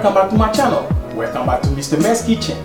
welcome back to my channel. Welcome back to Mistermezss Kitchen.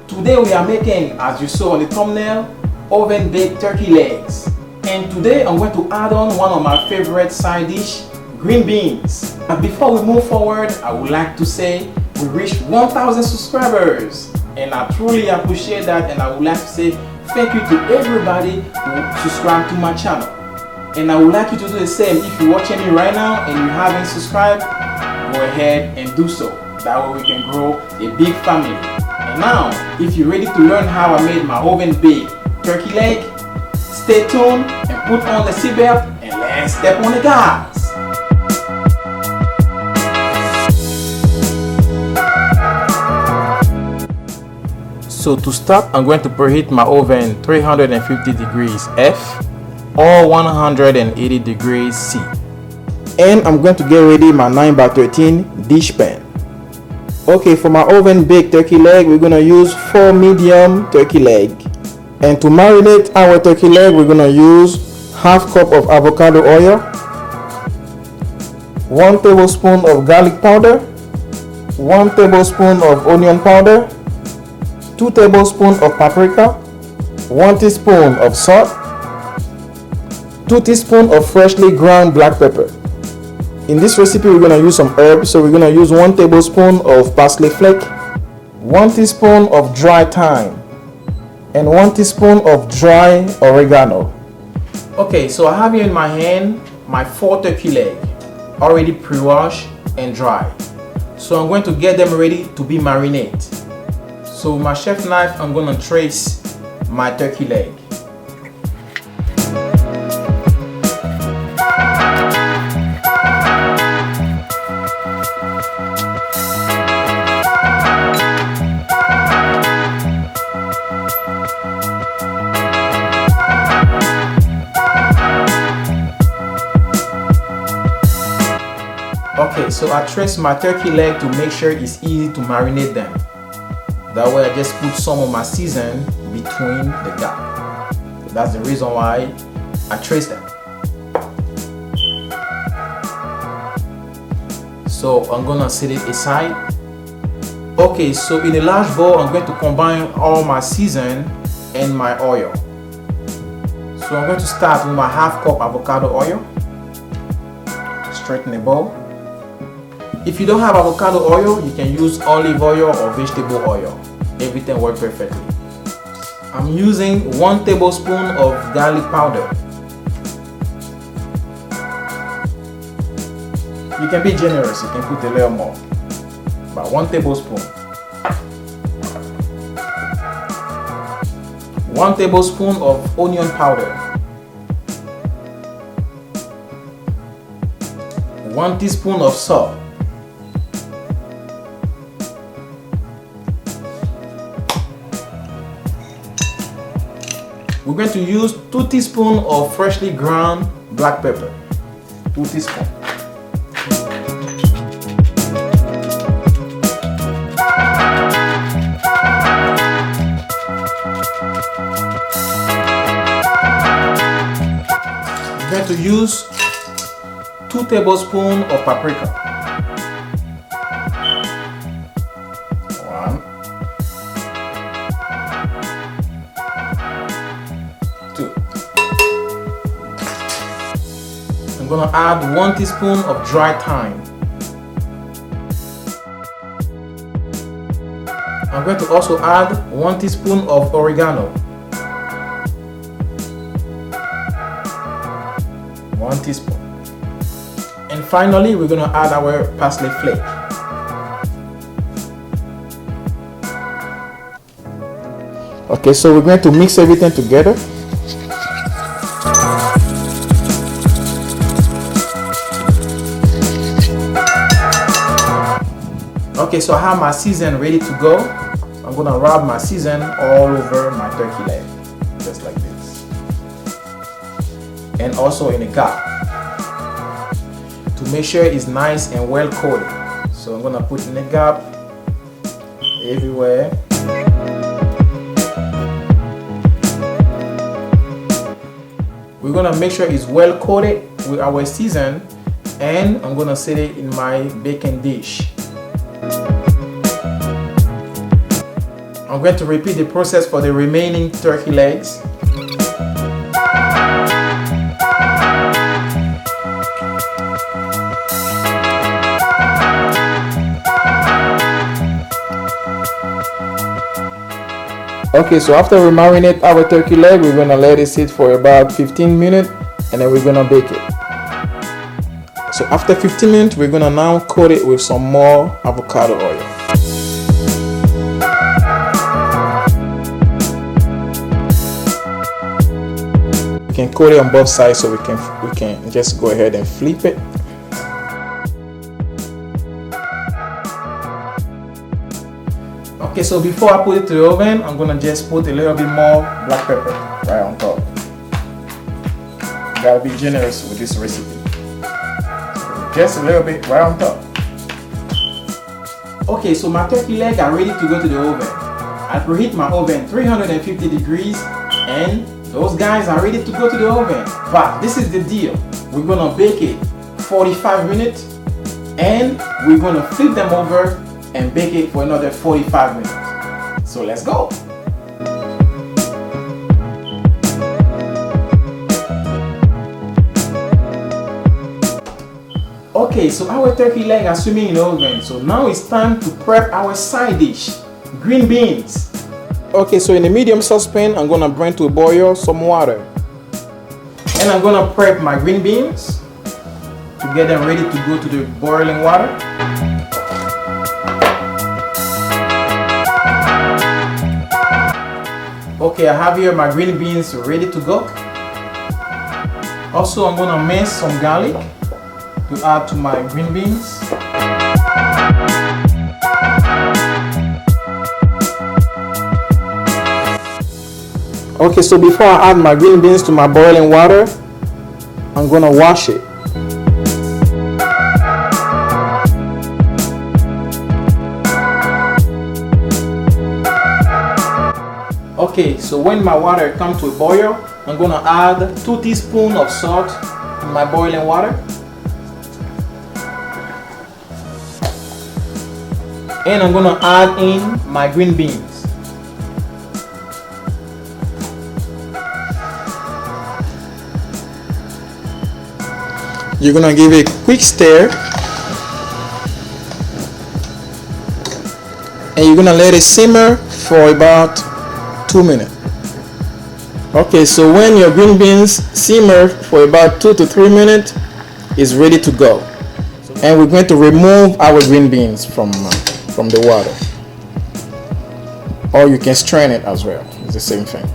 Today we are making, as you saw on the thumbnail, oven baked turkey legs. And today I'm going to add on one of my favorite side dish, green beans. And before we move forward, I would like to say we reached 1,000 subscribers. And I truly appreciate that, and I would like to say thank you to everybody who subscribed to my channel. And I would like you to do the same. If you're watching me right now and you haven't subscribed, go ahead and do so. That way we can grow a big family. And now, if you're ready to learn how I made my oven baked turkey leg, stay tuned and put on the seatbelt and let's step on the gas. So to start, I'm going to preheat my oven 350 degrees F or 180 degrees C. And I'm going to get ready my 9x13 dish pan. Okay, for my oven baked turkey leg, we're going to use 4 medium turkey leg. And to marinate our turkey leg, we're going to use half cup of avocado oil, 1 tablespoon of garlic powder, 1 tablespoon of onion powder, 2 tablespoons of paprika, 1 teaspoon of salt, 2 teaspoons of freshly ground black pepper. In this recipe we're going to use some herbs, so we're going to use 1 tablespoon of parsley flake, 1 teaspoon of dry thyme, and 1 teaspoon of dry oregano. Okay, so I have here in my hand my 4 turkey leg, already pre-washed and dry. So I'm going to get them ready to be marinated. So with my chef knife, I'm going to trace my turkey leg. Okay, so I trace my turkey leg to make sure it's easy to marinate them. That way I just put some of my season between the gap. That's the reason why I trace them. So I'm gonna set it aside. Okay, so in a large bowl I'm going to combine all my season and my oil. So I'm going to start with my half cup avocado oil. Straighten the bowl. If you don't have avocado oil, you can use olive oil or vegetable oil. Everything works perfectly. I'm using 1 tablespoon of garlic powder. You can be generous, you can put a little more. But 1 tablespoon. 1 tablespoon of onion powder. 1 teaspoon of salt. We're going to use 2 teaspoons of freshly ground black pepper. 2 teaspoons. We're going to use 2 tablespoons of paprika. 1, 2. I'm going to add 1 teaspoon of dry thyme. I'm going to also add 1 teaspoon of oregano. 1 teaspoon. And finally, we're going to add our parsley flake. Okay, so we're going to mix everything together. Okay, so I have my season ready to go. I'm gonna rub my season all over my turkey leg, just like this, and also in the gap to make sure it's nice and well coated. So I'm gonna put in the gap everywhere. We're gonna make sure it's well coated with our season, and I'm gonna set it in my baking dish. I'm going to repeat the process for the remaining turkey legs. Okay, so after we marinate our turkey leg, we're gonna let it sit for about 15 minutes and then we're gonna bake it. So after 15 minutes, we're gonna now coat it with some more avocado oil. We can coat it on both sides so we can just go ahead and flip it. Okay, so before I put it to the oven, I'm gonna just put a little bit more black pepper right on top. Gotta be generous with this recipe. Just a little bit right on top. Okay, so my turkey legs are ready to go to the oven. I preheat my oven 350 degrees and those guys are ready to go to the oven. But this is the deal. We're gonna bake it 45 minutes and we're gonna flip them over and bake it for another 45 minutes. So let's go. Okay, so our turkey leg are swimming in the oven. So now it's time to prep our side dish, green beans. Okay, so in the medium saucepan, I'm gonna bring to a boil some water. And I'm gonna prep my green beans to get them ready to go to the boiling water. Okay, I have here my green beans ready to go. Also, I'm gonna mince some garlic to add to my green beans. Okay, so before I add my green beans to my boiling water, I'm gonna wash it. Okay, so when my water comes to a boil, I'm gonna add 2 teaspoons of salt in my boiling water. And I'm gonna add in my green beans. You're gonna give it a quick stir. And you're gonna let it simmer for about 2 minutes. Okay, so when your green beans simmer for about 2 to 3 minutes, it's ready to go. And we're going to remove our green beans from the water. Or you can strain it as well. It's the same thing.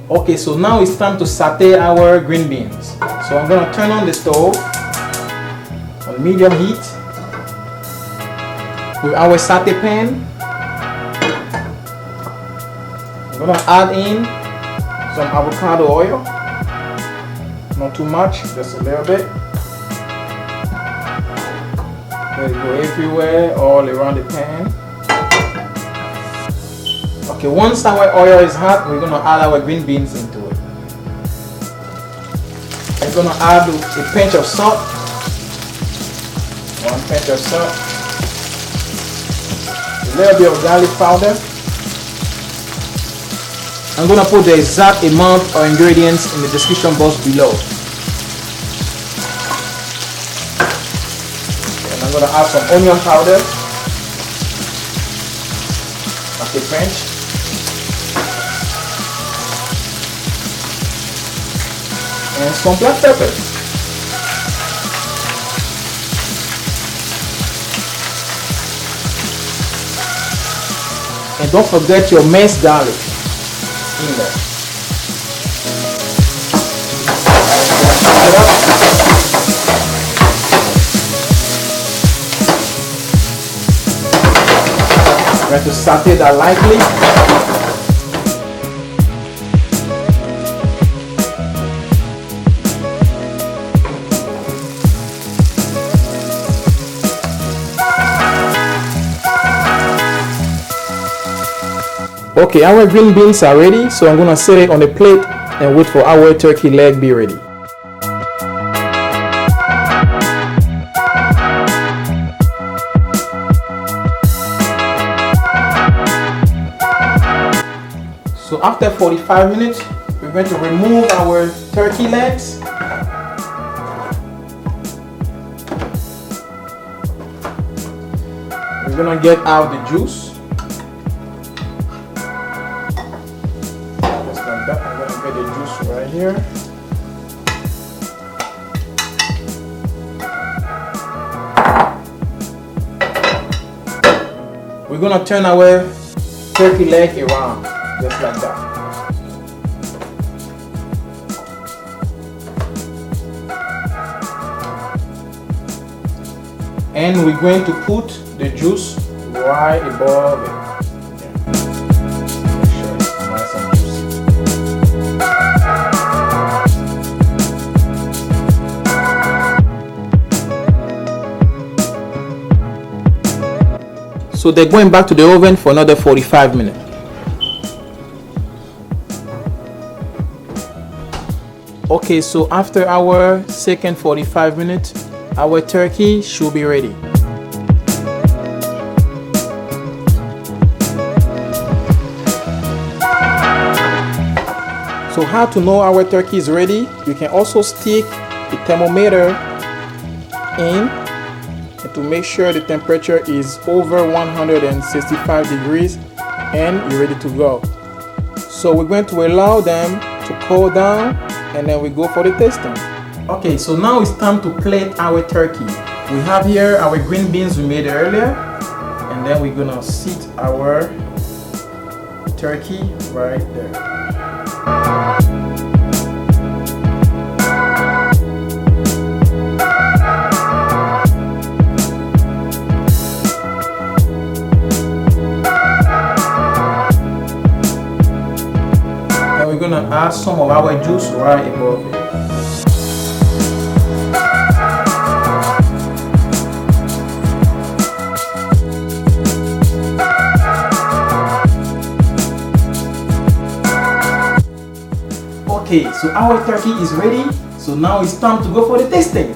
Okay, so now it's time to saute our green beans. So I'm gonna turn on the stove on medium heat with our saute pan. I'm gonna add in some avocado oil, not too much, just a little bit. Let it go everywhere, all around the pan. Okay, once our oil is hot, we're gonna add our green beans into it. I'm gonna add a pinch of salt. 1 pinch of salt, a little bit of garlic powder. I'm gonna put the exact amount of ingredients in the description box below. And I'm gonna add some onion powder, like a pinch. And some black pepper. And don't forget your minced garlic in there. I'm going to saute that lightly. Okay, our green beans are ready, so I'm gonna set it on a plate and wait for our turkey leg be ready. after 45 minutes, we're going to remove our turkey legs. We're gonna get out the juice. Just like that. I'm gonna get the juice right here. We're gonna turn our turkey leg around, just like that. And we're going to put the juice right above it. Yeah. Make sure it's nice and juicy. So they're going back to the oven for another 45 minutes. Okay, so after our second 45 minutes, our turkey should be ready. So how to know our turkey is ready? You can also stick the thermometer in and to make sure the temperature is over 165 degrees and you're ready to go. So we're going to allow them to cool down and then we go for the tasting. Okay, so now it's time to plate our turkey. We have here our green beans we made earlier, and then we're gonna seat our turkey right there. And we're gonna add some of our juice right above it. Okay, so our turkey is ready. So now it's time to go for the tasting.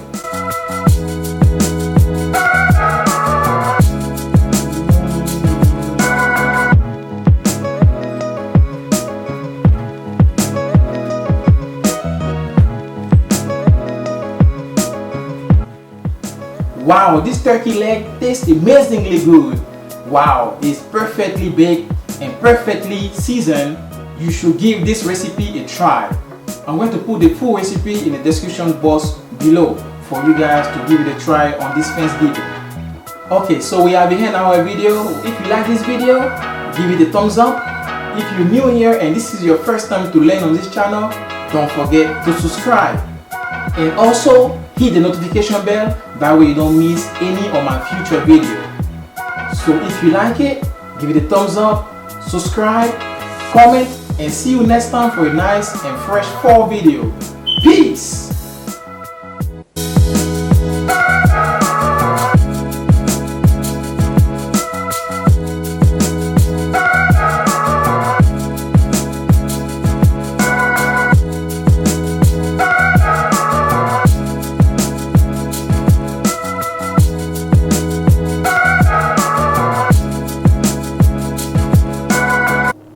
Wow, this turkey leg tastes amazingly good. Wow, it's perfectly baked and perfectly seasoned. You should give this recipe a try. I'm going to put the full recipe in the description box below for you guys to give it a try on this Thanksgiving. Okay, so we have behind our video. If you like this video, give it a thumbs up. If you're new here and this is your first time to learn on this channel, don't forget to subscribe. And also hit the notification bell, that way you don't miss any of my future videos. So if you like it, give it a thumbs up, subscribe, comment, and see you next time for a nice and fresh fall video. Peace!